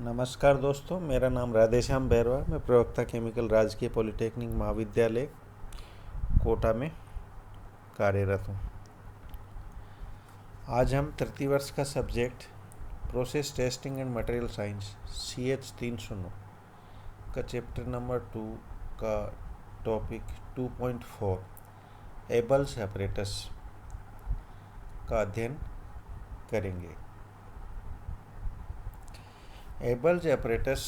नमस्कार दोस्तों, मेरा नाम राधेश्याम बैरवा। मैं प्रवक्ता केमिकल राजकीय पॉलिटेक्निक महाविद्यालय कोटा में कार्यरत हूँ। आज हम तृतीय वर्ष का subject process testing and material science CH 300 का चैप्टर नंबर 2 का टॉपिक 2.4 एबल्स एपरेटस का अध्ययन करेंगे। एबल्स एपरेटस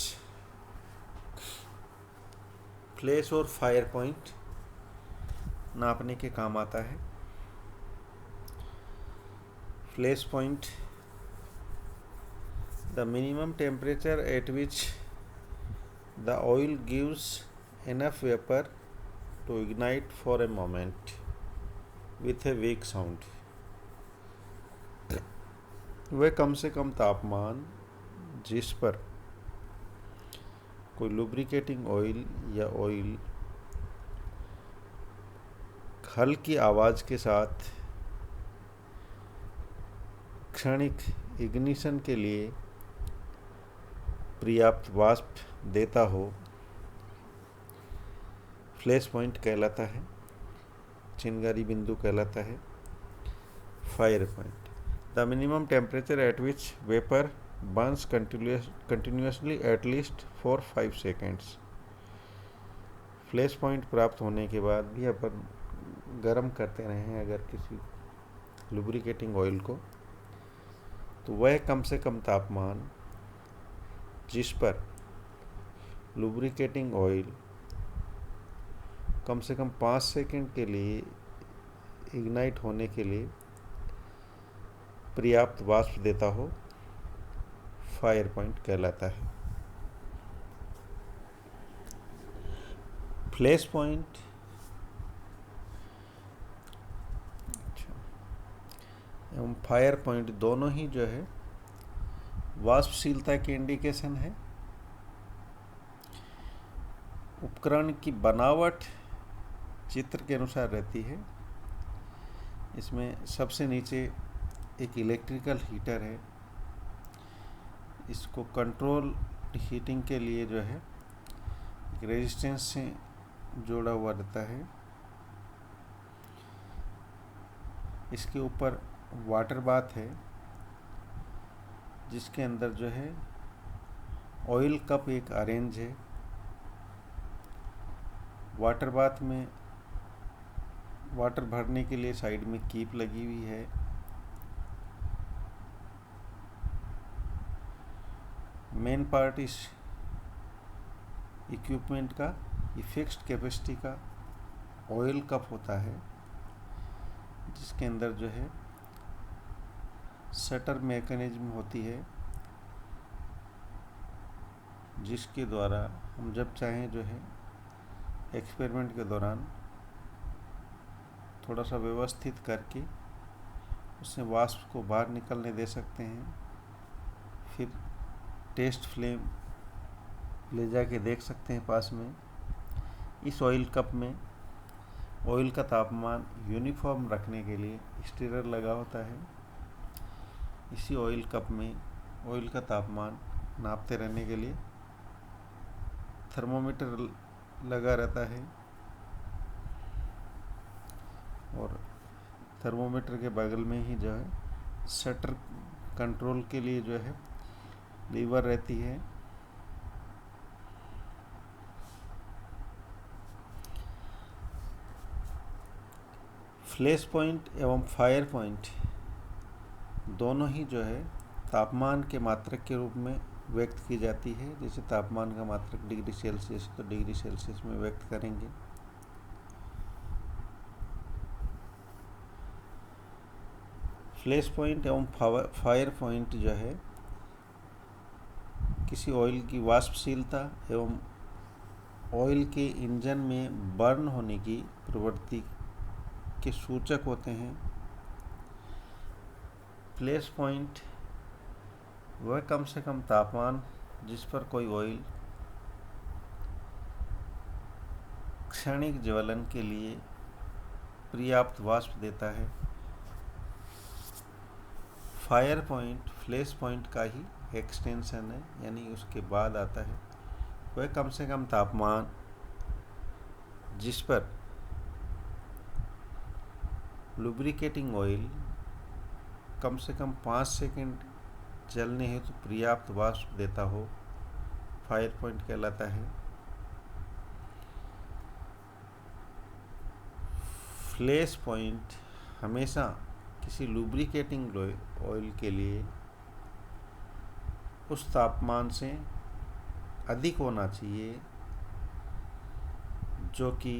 फ्लैश और फायर पॉइंट नापने के काम आता है। Flash point the minimum temperature at which the oil gives enough vapour to ignite for a moment with a weak sound. वह कम से कम तापमान जिस पर कोई लुब्रिकेटिंग ऑयल या ऑयल हल्की आवाज़ के साथ क्षणिक इग्निशन के लिए पर्याप्त वाष्प देता हो, फ्लैश पॉइंट कहलाता है, चिनगारी बिंदु कहलाता है। Fire point the minimum temperature at which vapour Burns continuously at least for 5 seconds. Flash point प्राप्त होने के बाद भी अपन गर्म करते रहें अगर किसी लुब्रिकेटिंग ऑयल को, तो वह कम से कम तापमान जिस पर लुब्रिकेटिंग ऑयल कम से कम 5 सेकेंड के लिए इग्नाइट होने के लिए पर्याप्त वाष्प देता हो, फायर पॉइंट कहलाता है। फ्लैश पॉइंट एवं फायर पॉइंट दोनों ही जो है वाष्पशीलता की इंडिकेशन है। उपकरण की बनावट चित्र के अनुसार रहती है। इसमें सबसे नीचे एक इलेक्ट्रिकल हीटर है। इसको कंट्रोल हीटिंग के लिए जो है एक रेजिस्टेंस से जोड़ा हुआ रहता है। इसके ऊपर वाटर बाथ है, जिसके अंदर जो है ऑयल कप एक अरेंज है। वाटर बाथ में वाटर भरने के लिए साइड में कीप लगी हुई है। मेन पार्ट इस इक्विपमेंट का ये फिक्स्ड कैपेसिटी का ऑयल कप होता है, जिसके अंदर जो है शटर मैकेनिज्म होती है, जिसके द्वारा हम जब चाहें जो है एक्सपेरिमेंट के दौरान थोड़ा सा व्यवस्थित करके उससे वाष्प को बाहर निकलने दे सकते हैं। फिर टेस्ट फ्लेम ले जाके देख सकते हैं पास में। इस ऑयल कप में ऑयल का तापमान यूनिफॉर्म रखने के लिए स्टीरर लगा होता है। इसी ऑयल कप में ऑयल का तापमान नापते रहने के लिए थर्मोमीटर लगा रहता है, और थर्मोमीटर के बगल में ही जो है शटर कंट्रोल के लिए जो है लीवर रहती है। फ्लैश पॉइंट एवं फायर पॉइंट दोनों ही जो है तापमान के मात्रक के रूप में व्यक्त की जाती है। जैसे तापमान का मात्रक डिग्री सेल्सियस तो डिग्री सेल्सियस में व्यक्त करेंगे। फ्लैश पॉइंट एवं फायर पॉइंट जो है किसी ऑयल की वाष्पशीलता एवं ऑयल के इंजन में बर्न होने की प्रवृत्ति के सूचक होते हैं। फ्लैश पॉइंट वह कम से कम तापमान जिस पर कोई ऑयल क्षणिक ज्वलन के लिए पर्याप्त वाष्प देता है। फायर पॉइंट फ्लैश पॉइंट का ही एक्सटेंशन है, यानी उसके बाद आता है वह कम से कम तापमान जिस पर लुब्रिकेटिंग ऑयल कम से कम 5 सेकंड जलने हेतु पर्याप्त वाष्प देता हो, फायर पॉइंट कहलाता है। फ्लैश पॉइंट हमेशा किसी लुब्रिकेटिंग ऑयल के लिए उस तापमान से अधिक होना चाहिए जो कि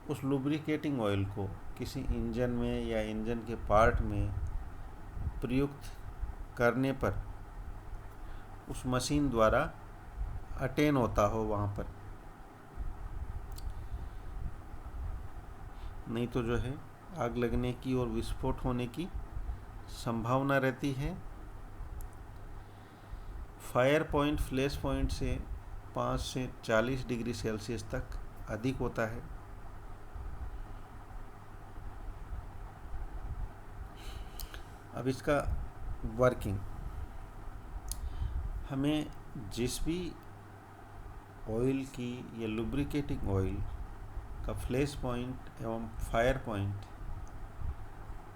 उस लुब्रिकेटिंग ऑयल को किसी इंजन में या इंजन के पार्ट में प्रयुक्त करने पर उस मशीन द्वारा अटेन होता हो वहाँ पर, नहीं तो जो है आग लगने की और विस्फोट होने की संभावना रहती है। फायर पॉइंट फ्लैश पॉइंट से 5 से 40 डिग्री सेल्सियस तक अधिक होता है। अब इसका वर्किंग, हमें जिस भी ऑयल की या लुब्रिकेटिंग ऑयल का फ्लैश पॉइंट एवं फायर पॉइंट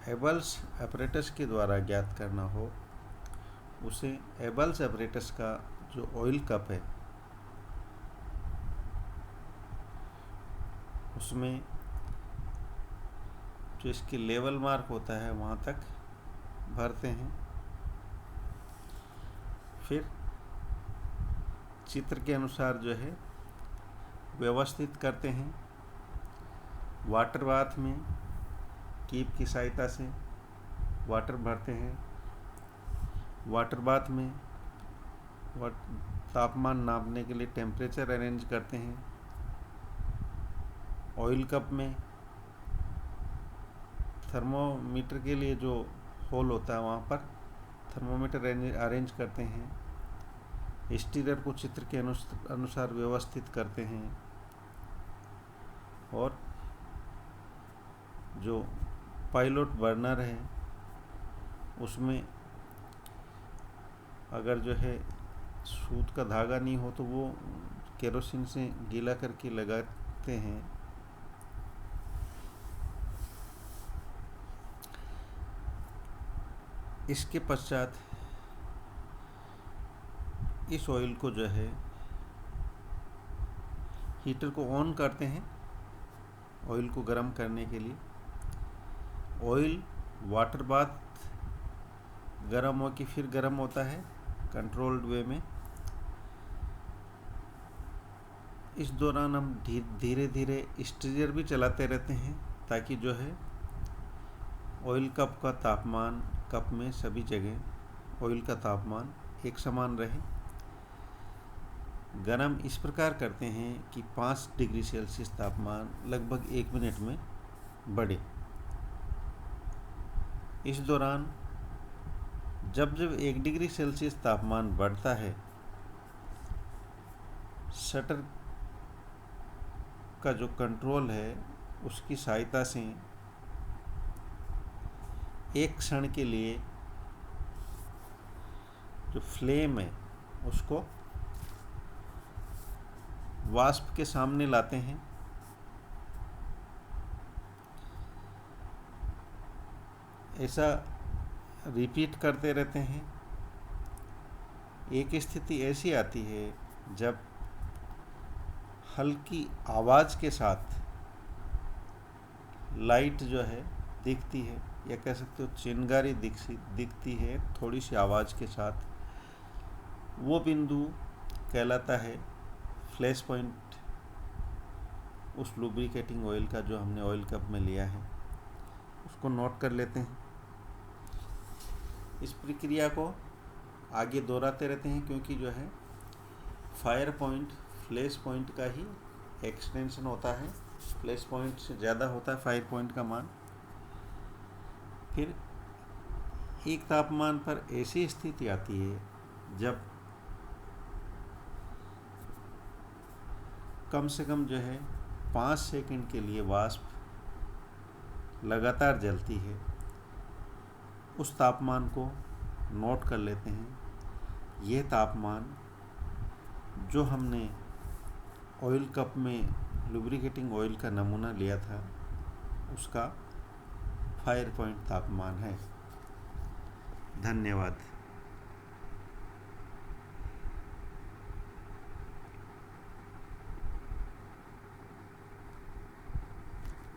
एबल्स apparatus के द्वारा ज्ञात करना हो, उसे एबल्स apparatus का जो ऑयल कप है उसमें जो इसके लेवल मार्क होता है वहाँ तक भरते हैं। फिर चित्र के अनुसार जो है व्यवस्थित करते हैं। वाटर बाथ में कीप की सहायता से वाटर भरते हैं। वाटर बाथ में तापमान नापने के लिए टेम्परेचर अरेंज करते हैं। ऑयल कप में थर्मोमीटर के लिए जो होल होता है वहाँ पर थर्मोमीटर अरेंज करते हैं। स्टीरर को चित्र के अनुसार व्यवस्थित करते हैं। और जो पायलट बर्नर है उसमें अगर जो है सूत का धागा नहीं हो तो वो केरोसिन से गीला करके लगाते हैं। इसके पश्चात इस ऑयल को जो है हीटर को ऑन करते हैं ऑयल को गर्म करने के लिए। ऑयल वाटर बाथ गर्म हो के फिर गर्म होता है कंट्रोल्ड वे में। इस दौरान हम धीरे धीरे स्टीरर भी चलाते रहते हैं ताकि जो है ऑयल कप का तापमान कप में सभी जगह ऑयल का तापमान एक समान रहे। गरम इस प्रकार करते हैं कि 5 डिग्री सेल्सियस तापमान लगभग 1 मिनट में बढ़े। इस दौरान जब 1 डिग्री सेल्सियस तापमान बढ़ता है, शटर का जो कंट्रोल है उसकी सहायता से एक क्षण के लिए जो फ्लेम है उसको वाष्प के सामने लाते हैं। ऐसा रिपीट करते रहते हैं। एक स्थिति ऐसी आती है जब हल्की आवाज़ के साथ लाइट जो है दिखती है, या कह सकते हो चिंगारी दिखती है थोड़ी सी आवाज़ के साथ, वो बिंदु कहलाता है फ्लैश पॉइंट उस लुब्रिकेटिंग ऑयल का जो हमने ऑयल कप में लिया है। उसको नोट कर लेते हैं। इस प्रक्रिया को आगे दोहराते रहते हैं क्योंकि जो है फायर पॉइंट फ्लैश पॉइंट का ही एक्सटेंशन होता है। फ्लैश पॉइंट से ज़्यादा होता है फायर पॉइंट का मान। फिर एक तापमान पर ऐसी स्थिति आती है जब कम से कम जो है 5 सेकंड के लिए वाष्प लगातार जलती है। उस तापमान को नोट कर लेते हैं यह तापमान जो हमने ऑयल कप में लुब्रिकेटिंग ऑयल का नमूना लिया था उसका फायर पॉइंट तापमान है। धन्यवाद।